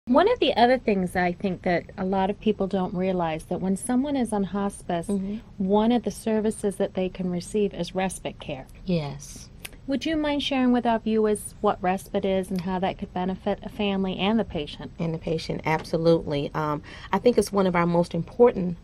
One of the other things I think that a lot of people don't realize that when someone is on hospice, one of the services that they can receive is respite care. Yes. Would you mind sharing with our viewers what respite is and how that could benefit a family and the patient? And the patient, absolutely. I think it's one of our most important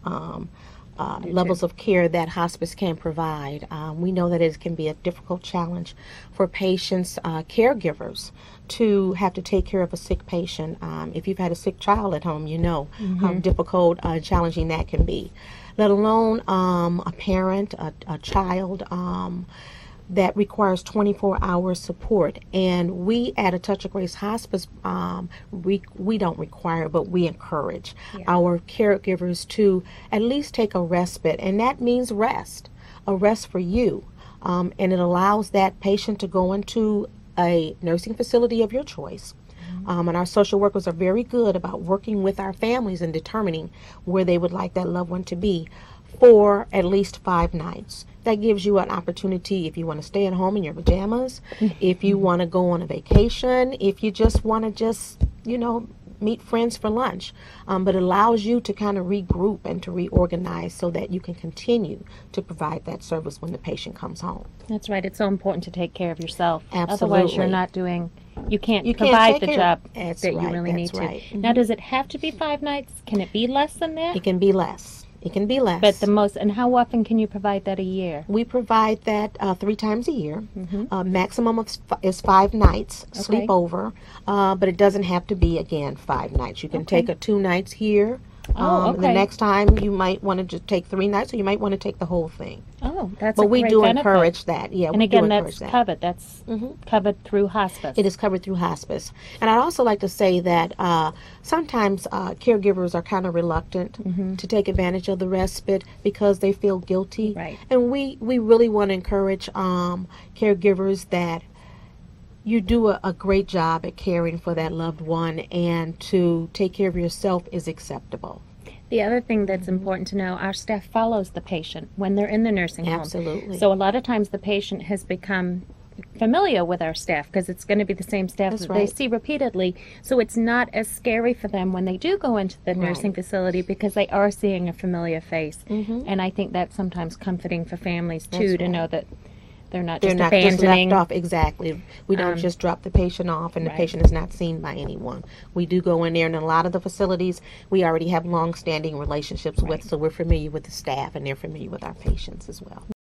levels of care that hospice can provide. We know that it can be a difficult challenge for patients, caregivers, to have to take care of a sick patient. If you've had a sick child at home, you know how difficult, challenging that can be. Let alone a parent, a child, that requires 24-hour support. And we at A Touch of Grace Hospice, we don't require, but we encourage our caregivers to at least take a respite, and that means rest, a rest for you. And it allows that patient to go into a nursing facility of your choice. And our social workers are very good about working with our families and determining where they would like that loved one to be for at least 5 nights. That gives you an opportunity if you want to stay at home in your pajamas, if you want to go on a vacation, if you just want to meet friends for lunch. But it allows you to kind of regroup and to reorganize so that you can continue to provide that service when the patient comes home. That's right. It's so important to take care of yourself. Absolutely. Otherwise, you can't provide the job that you really need to. Right. Now, does it have to be 5 nights? Can it be less than that? It can be less. It can be less. But and how often can you provide that a year? We provide that 3 times a year. Maximum is 5 nights, sleepover, but it doesn't have to be, again, 5 nights. You can take 2 nights here. The next time you might want to just take 3 nights, or you might want to take the whole thing. Oh, that's But a we great do benefit. encourage that. Yeah, and we again, do that's encourage covered. That's covered through hospice. It is covered through hospice. And I'd also like to say that sometimes caregivers are kind of reluctant to take advantage of the respite because they feel guilty. Right. And we really want to encourage caregivers that you do a great job at caring for that loved one, and to take care of yourself is acceptable. The other thing that's important to know, our staff follows the patient when they're in the nursing home. Absolutely. So a lot of times the patient has become familiar with our staff because it's going to be the same staff That's that right. they see repeatedly. So it's not as scary for them when they do go into the nursing facility because they are seeing a familiar face. And I think that's sometimes comforting for families too, to know that they're not just abandoning. Left off. Exactly. We don't just drop the patient off and the patient is not seen by anyone. We do go in there, and a lot of the facilities we already have long-standing relationships with, so we're familiar with the staff and they're familiar with our patients as well.